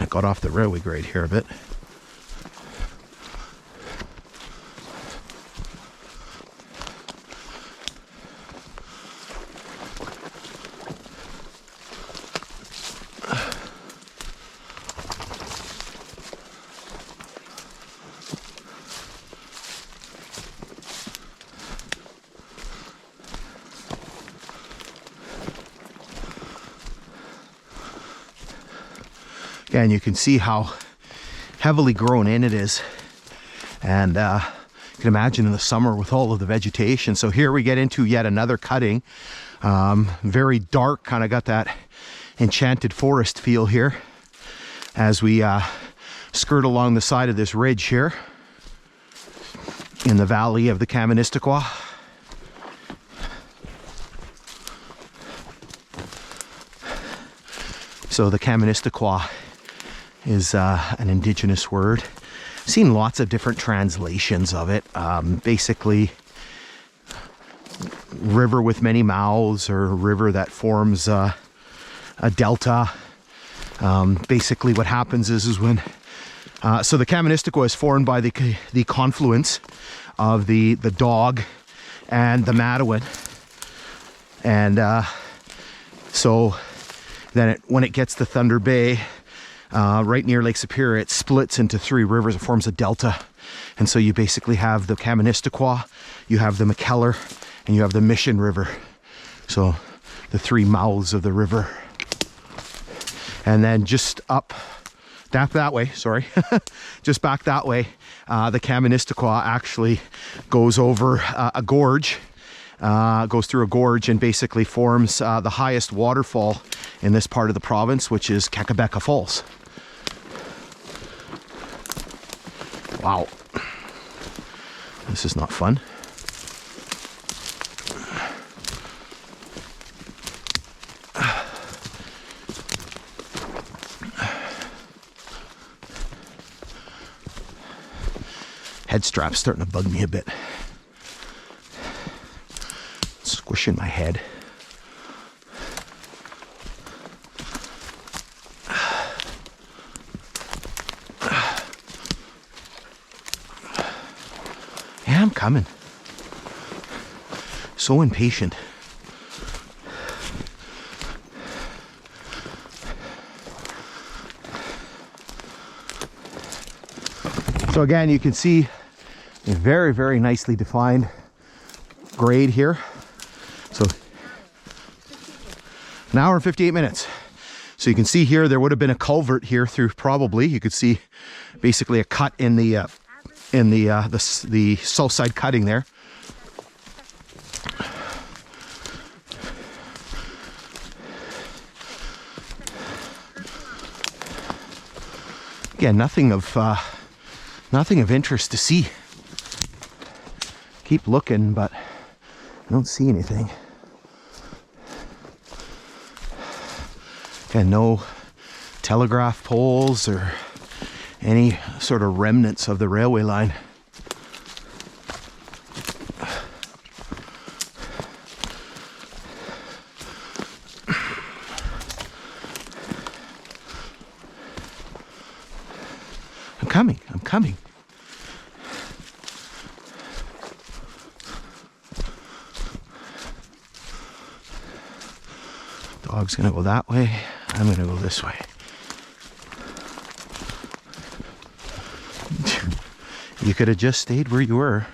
got off the railway grade here a bit. And you can see how heavily grown in it is, and you can imagine in the summer with all of the vegetation. So here we get into yet another cutting, very dark, kind of got that enchanted forest feel here as we skirt along the side of this ridge here in the valley of the Kaministiquia. So the Kaministiquia is an indigenous word. I've seen lots of different translations of it. Basically, river with many mouths, or river that forms a delta. Basically what happens is when so the Kaministiquia is formed by the confluence of the Dog and the Matawan, and so then when it gets to Thunder Bay, right near Lake Superior, it splits into three rivers. It forms a delta. And so you basically have the Kaministiquia, you have the McKellar, and you have the Mission River. So the three mouths of the river. And then just up that way, sorry, just back that way, the Kaministiquia actually goes over a gorge, goes through a gorge and basically forms the highest waterfall in this part of the province, which is Kakabeka Falls. Wow, this is not fun. Head strap's starting to bug me a bit. Squishing my head. Yeah, I'm coming. So impatient. So again, you can see a very, very nicely defined grade here. So an hour and 58 minutes. So you can see here, there would have been a culvert here through, probably, you could see basically a cut in the south side cutting there. Again, nothing of interest to see. Keep looking, but I don't see anything. And no telegraph poles or any sort of remnants of the railway line. I'm coming. Dog's gonna go that way. I'm gonna go this way. You could have just stayed where you were.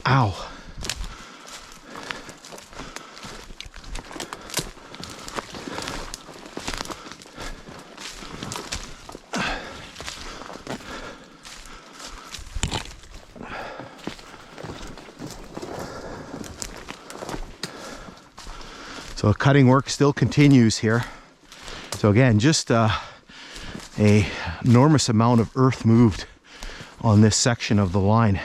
Ow. So cutting work still continues here. So again, just a enormous amount of earth moved on this section of the line.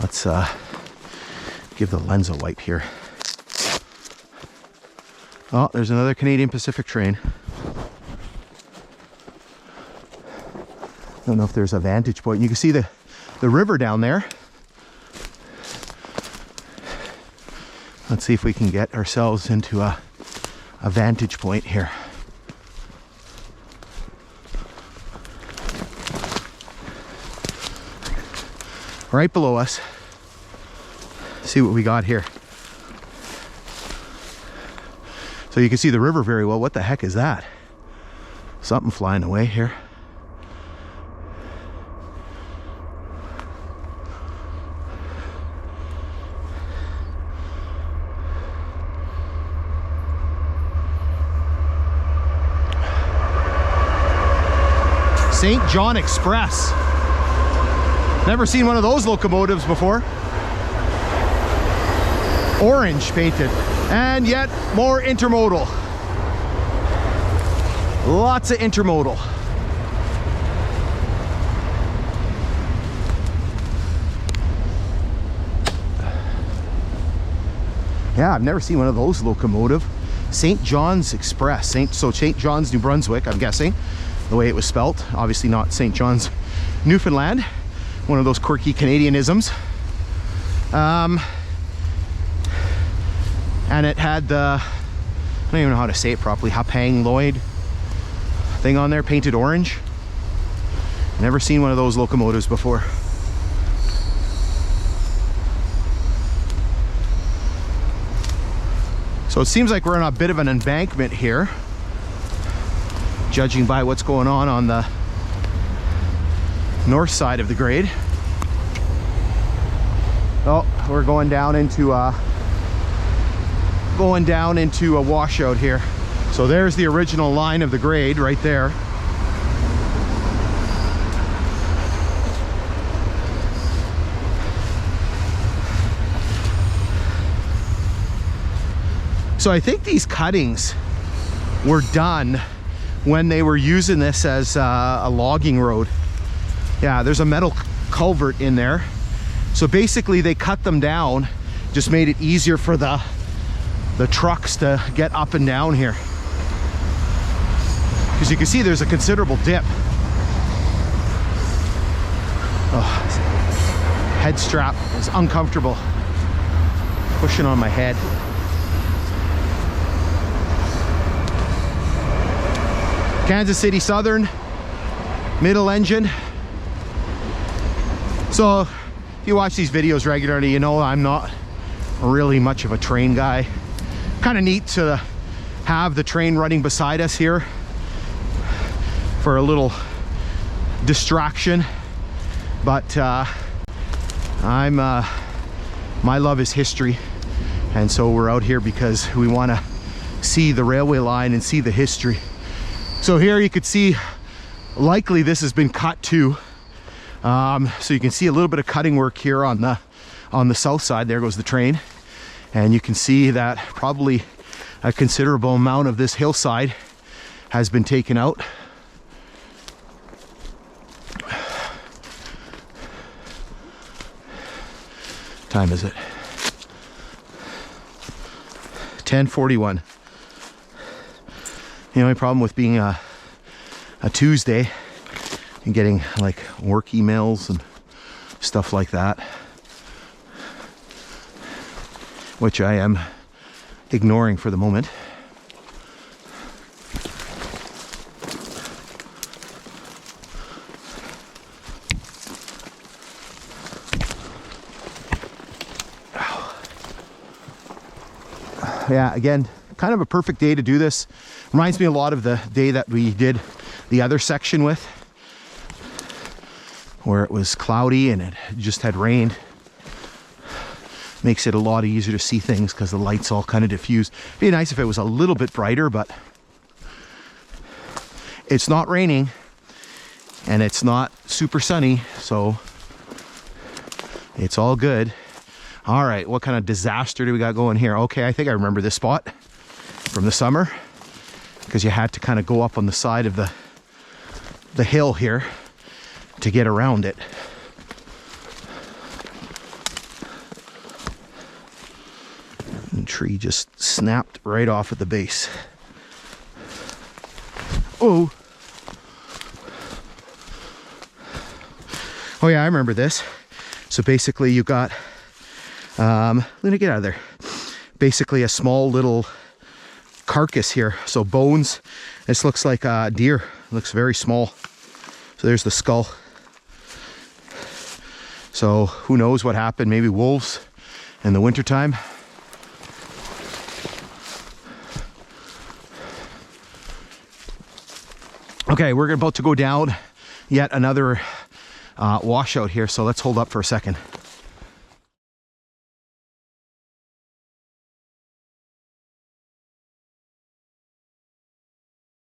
Let's give the lens a wipe here. Oh, there's another Canadian Pacific train. I don't know if there's a vantage point. You can see the river down there. Let's see if we can get ourselves into a vantage point here. Right below us. See what we got here. So you can see the river very well. What the heck is that? Something flying away here. St. John Express. Never seen one of those locomotives before. Orange painted. And yet more intermodal. Lots of intermodal. Yeah, I've never seen one of those locomotive. St. John's Express. St. John's, New Brunswick, I'm guessing. The way it was spelt. Obviously not St. John's, Newfoundland. One of those quirky Canadianisms. And it had the, I don't even know how to say it properly, Hapang Lloyd thing on there, painted orange. Never seen one of those locomotives before. So it seems like we're on a bit of an embankment here, judging by what's going on the north side of the grade. Oh, we're going down into a washout here. So there's the original line of the grade right there. So I think these cuttings were done when they were using this as a logging road. Yeah, there's a metal culvert in there. So basically they cut them down, just made it easier for the trucks to get up and down here. Because you can see there's a considerable dip. Oh, head strap is uncomfortable. Pushing on my head. Kansas City Southern, middle engine. So if you watch these videos regularly, you know I'm not really much of a train guy. Kind of neat to have the train running beside us here for a little distraction, but my love is history, and so we're out here because we want to see the railway line and see the history. So here you could see, likely this has been cut too. So you can see a little bit of cutting work here on the south side. There goes the train. And you can see that probably a considerable amount of this hillside has been taken out. Time is it? 10:41. The only problem with being a Tuesday and getting like work emails and stuff like that, which I am ignoring for the moment. Yeah, again, kind of a perfect day to do this. Reminds me a lot of the day that we did the other section with, where it was cloudy and it just had rained. Makes it a lot easier to see things because the lights all kind of diffuse. It'd be nice if it was a little bit brighter, but it's not raining and it's not super sunny, so it's all good. All right, what kind of disaster do we got going here? Okay, I think I remember this spot from the summer, because you had to kind of go up on the side of the hill here to get around it. tree just snapped right off at the base. Oh. Oh yeah, I remember this. So basically you got, Luna, get out of there. Basically a small little carcass here. So bones. This looks like a deer. It looks very small. So there's the skull. So who knows what happened? Maybe wolves in the wintertime. Okay, we're about to go down yet another washout here, so let's hold up for a second.